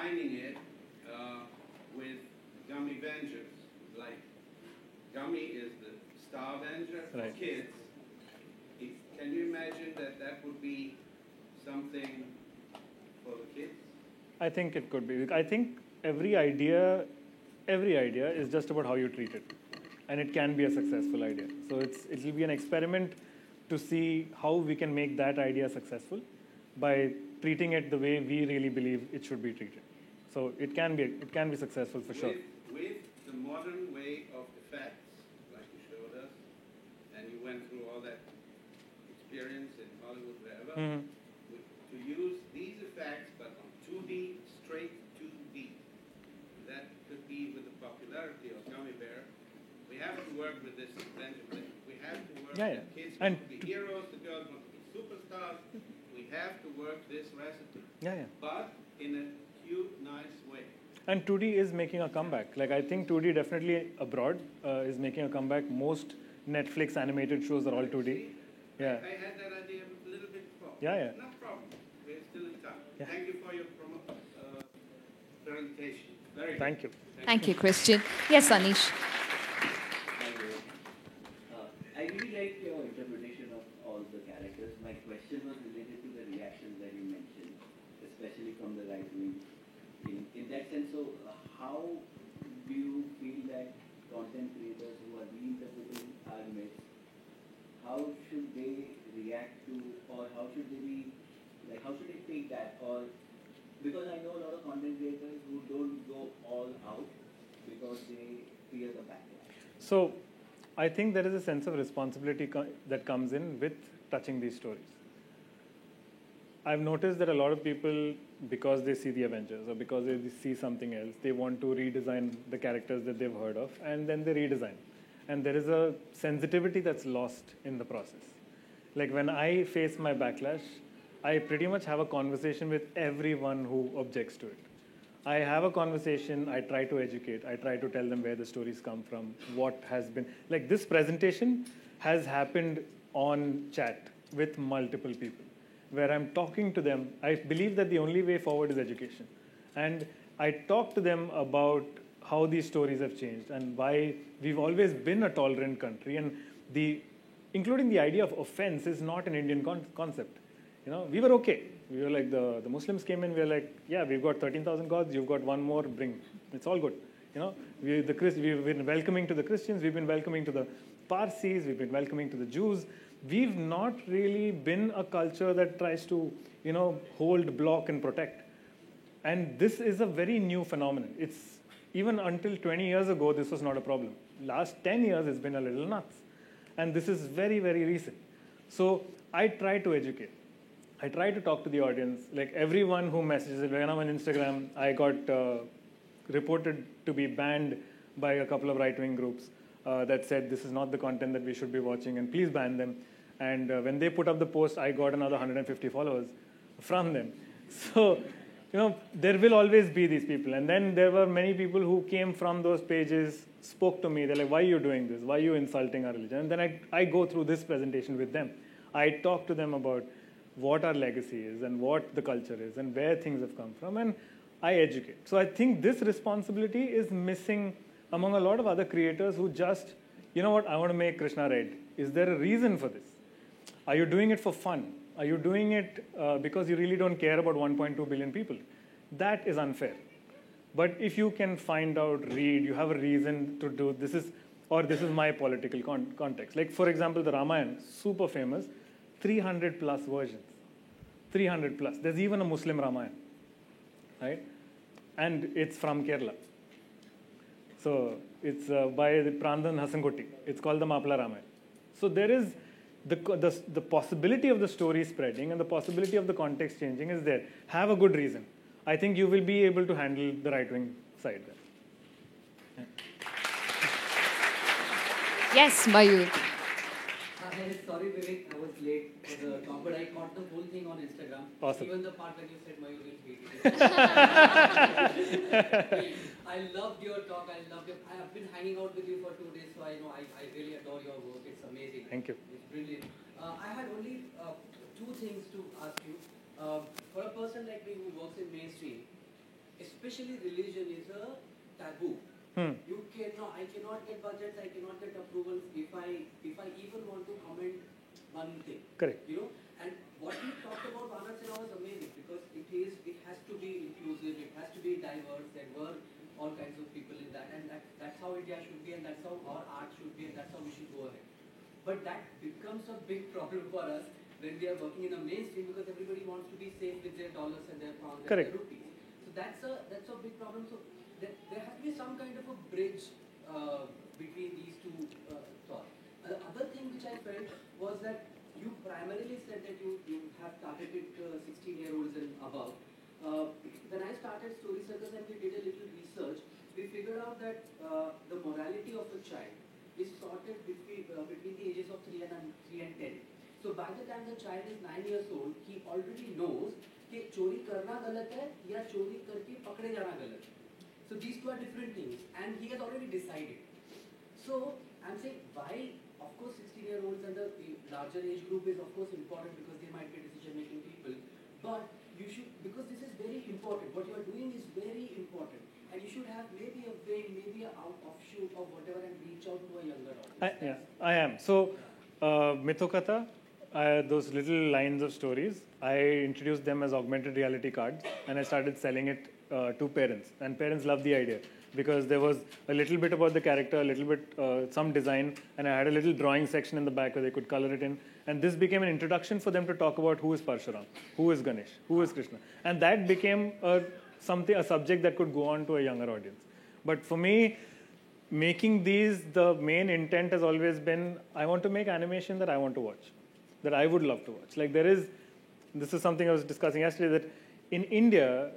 combining it with Gummy Vengers. Like, Gummy is the Star Avenger for Right. kids. Can you imagine that that would be something for the kids? I think it could be. I think every idea is just about how you treat it, and it can be a successful idea. So it will be an experiment to see how we can make that idea successful by treating it the way we really believe it should be treated. So it can be successful for sure. With the modern way of effects, like you showed us, and you went through all that experience in Hollywood, wherever, to use these effects but on 2D, straight 2D. That could be with the popularity of Gummy Bear. We have to work with this eventually. We have to work Yeah, with yeah. kids And want to be heroes, the girls want to be superstars. We have to work this recipe, Yeah. but in a cute, nice way. And 2D is making a comeback. Like, I think 2D definitely abroad is making a comeback. Most Netflix animated shows are all 2D. Yeah. I had that idea a little bit before. Yeah. No problem. We're still in time. Yeah. Thank you for your presentation. Very good. Thank you. Thank you, Christian. Yes, Anish. I really liked your interpretation of all the characters. My question was related to the reactions that you mentioned, especially from the right wing. In that sense, so how do you feel that content creators who are reinterpreting our myths, how should they react to, or how should they be, like, how should they take that? Or because I know a lot of content creators who don't go all out because they fear the backlash. So I think there is a sense of responsibility that comes in with touching these stories. I've noticed that a lot of people, because they see the Avengers or because they see something else, they want to redesign the characters that they've heard of, and then they redesign. And there is a sensitivity that's lost in the process. Like, when I face my backlash, I pretty much have a conversation with everyone who objects to it. I have a conversation, I try to educate, I try to tell them where the stories come from, what has been. Like, this presentation has happened on chat with multiple people, where I'm talking to them. I believe that the only way forward is education. And I talk to them about how these stories have changed and why we've always been a tolerant country. And including the idea of offense is not an Indian concept. You know, we were okay. We were like, the Muslims came in, we were like, yeah, we've got 13,000 gods, you've got one more, bring. It's all good. You know, we've been welcoming to the Christians, we've been welcoming to the Parsis, we've been welcoming to the Jews. We've not really been a culture that tries to, hold, block, and protect. And this is a very new phenomenon. It's even until 20 years ago, this was not a problem. Last 10 years, it's been a little nuts. And this is very, very recent. So I try to educate. I try to talk to the audience. Like, everyone who messages, when I'm on Instagram, I got reported to be banned by a couple of right-wing groups that said this is not the content that we should be watching and please ban them. And when they put up the post, I got another 150 followers from them. So, there will always be these people. And then there were many people who came from those pages, spoke to me. They're like, why are you doing this? Why are you insulting our religion? And then I go through this presentation with them. I talk to them about what our legacy is and what the culture is and where things have come from. And I educate. So I think this responsibility is missing among a lot of other creators who just, I want to make Krishna red. Is there a reason for this? Are you doing it for fun? Are you doing it because you really don't care about 1.2 billion people? That is unfair. But if you can find out, read, you have a reason to do this is my political context. Like, for example, the Ramayana, super famous, 300 plus versions. 300 plus. There's even a Muslim Ramayana, right? And it's from Kerala. So it's by Prandan Hasankutti. It's called the Mapla Ramayana. So there is the possibility of the story spreading and the possibility of the context changing is there. Have a good reason. I think you will be able to handle the right-wing side there. Yeah. Yes, Mayur. Sorry, Vivek, I was late for the talk, but I caught the whole thing on Instagram. Awesome. Even the part when you said Mayur will hate it. I loved your talk. I have been hanging out with you for 2 days, so I know I really adore your work. It's amazing. Thank you. It's brilliant. I had only 2 things to ask you. For a person like me who works in mainstream, especially religion, is a taboo. You cannot, I cannot get budgets, I cannot get approvals if I even want to comment one thing. Correct. You know, and what you talked about Vanar Sena was amazing because it has to be inclusive, it has to be diverse. There were all kinds of people in that, and that's how India should be, and that's how our art should be, and that's how we should go ahead. But that becomes a big problem for us when we are working in a mainstream because everybody wants to be safe with their dollars and their pounds and their rupees. So that's a big problem. So there has to be some kind of a bridge between these two thoughts. The other thing which I felt was that you primarily said that you have targeted 16-year-olds and above. When I started Story Circus and we did a little research, we figured out that the morality of a child is sorted between the ages of 3 and 10. So by the time the child is 9 years old, he already knows कि चोरी करना गलत है या चोरी करके पकड़े जाना गलत है. So these two are different things, and he has already decided. So I'm saying why, of course, 16-year-olds and the larger age group is of course important because they might be decision-making people. But you should, because this is very important. What you are doing is very important, and you should have maybe a way, maybe an offshoot of whatever, and reach out to a younger audience. I am. So Mythokatha, those little lines of stories, I introduced them as augmented reality cards, and I started selling it to parents, and parents loved the idea because there was a little bit about the character, a little bit some design, and I had a little drawing section in the back where they could color it in, and this became an introduction for them to talk about who is Parshuram, who is Ganesh, who is Krishna, and that became a subject that could go on to a younger audience. But for me, making these, the main intent has always been, I want to make animation that I want to watch, that I would love to watch. Like this is something I was discussing yesterday, that in India,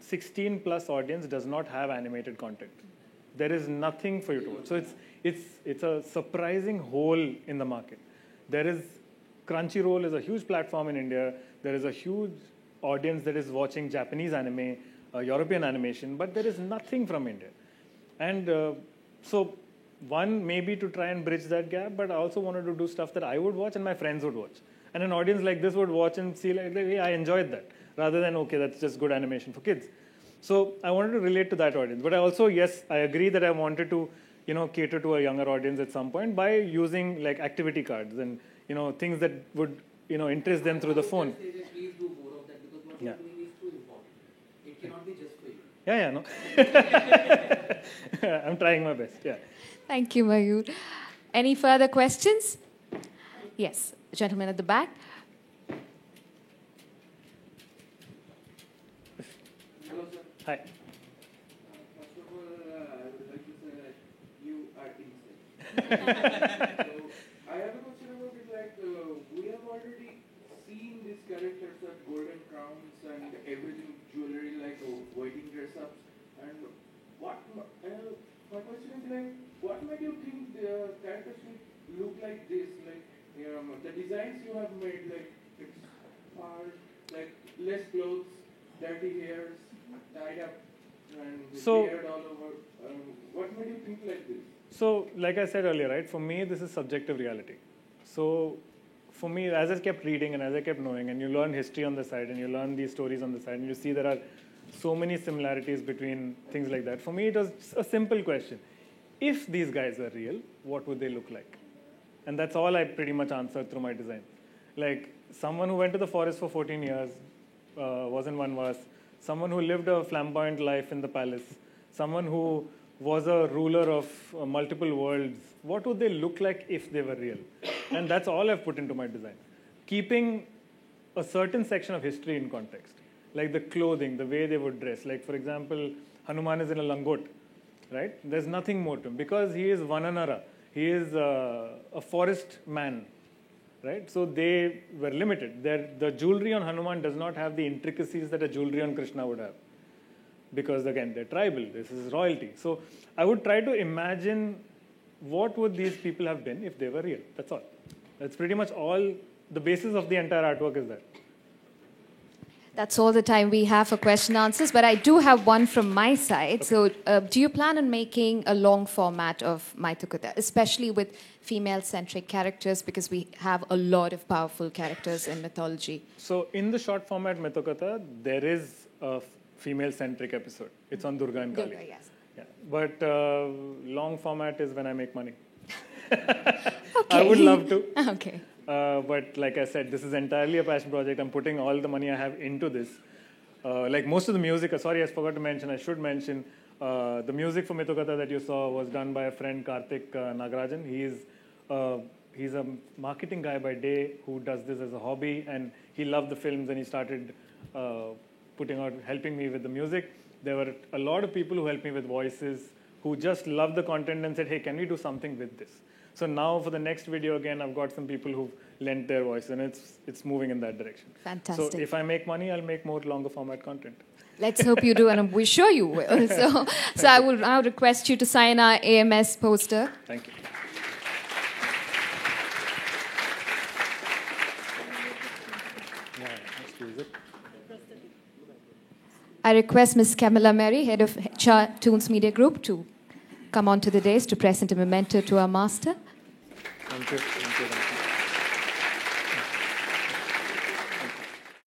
16 plus audience does not have animated content. There is nothing for you to watch. So it's a surprising hole in the market. There is, Crunchyroll is a huge platform in India. There is a huge audience that is watching Japanese anime, European animation, but there is nothing from India. And so one, maybe to try and bridge that gap, but I also wanted to do stuff that I would watch and my friends would watch. And an audience like this would watch and see like, hey, I enjoyed that, rather than, okay, that's just good animation for kids. So I wanted to relate to that audience. But I also, yes, I agree that I wanted to, cater to a younger audience at some point by using like activity cards and, things that would, interest them through the phone. Please do more of that because what you're doing is too important. It cannot be just for you. No. I'm trying my best, yeah. Thank you, Mayur. Any further questions? Yes, gentleman at the back. Hello, sir. Hi. First of all, I would like to say that you are insane. So, I have a question about it, like, we have already seen these characters of golden crowns and everything, jewelry, like wedding dress-ups, and my question is like, what made you think the characters should look like this? Like, the designs you have made, like, it's like less clothes, dirty hairs, tied up, and beard all over. What made you think like this? So, like I said earlier, right, for me, this is subjective reality. So, for me, as I kept reading and as I kept knowing, and you learn history on the side, and you learn these stories on the side, and you see there are so many similarities between things like that. For me, it was a simple question. If these guys are real, what would they look like? And that's all I pretty much answered through my design. Like, someone who went to the forest for 14 years, was in Vanvas, someone who lived a flamboyant life in the palace, someone who was a ruler of multiple worlds, what would they look like if they were real? And that's all I've put into my design. Keeping a certain section of history in context, like the clothing, the way they would dress. Like, for example, Hanuman is in a langot, right? There's nothing more to him because he is Vananara. He is a forest man, right? So they were limited. The jewelry on Hanuman does not have the intricacies that a jewelry on Krishna would have. Because again, they're tribal, this is royalty. So I would try to imagine what would these people have been if they were real. That's all. That's pretty much all. The basis of the entire artwork is that. That's all the time we have for question answers, but I do have one from my side. Okay. So do you plan on making a long format of Mythokatha, especially with female-centric characters, because we have a lot of powerful characters in mythology? So in the short format Mythokatha, there is female-centric episode. It's on Durga and Kali. Durga, yes. Yeah. But long format is when I make money. Okay. I would love to. Okay. But like I said, this is entirely a passion project. I'm putting all the money I have into this. Like most of the music, sorry, I forgot to mention, I should mention, the music for Mithukatha that you saw was done by a friend, Karthik Nagarajan. He's a marketing guy by day who does this as a hobby, and he loved the films and he started helping me with the music. There were a lot of people who helped me with voices, who just loved the content and said, hey, can we do something with this? So now for the next video again, I've got some people who've lent their voice, and it's moving in that direction. Fantastic. So if I make money, I'll make more longer format content. Let's hope you do, and we're sure you will. So I will now request you to sign our AMS poster. Thank you. I request Ms. Camilla Mary, head of HR Toons Media Group, to come onto the dais to present a memento to our master. Thank you. Thank you.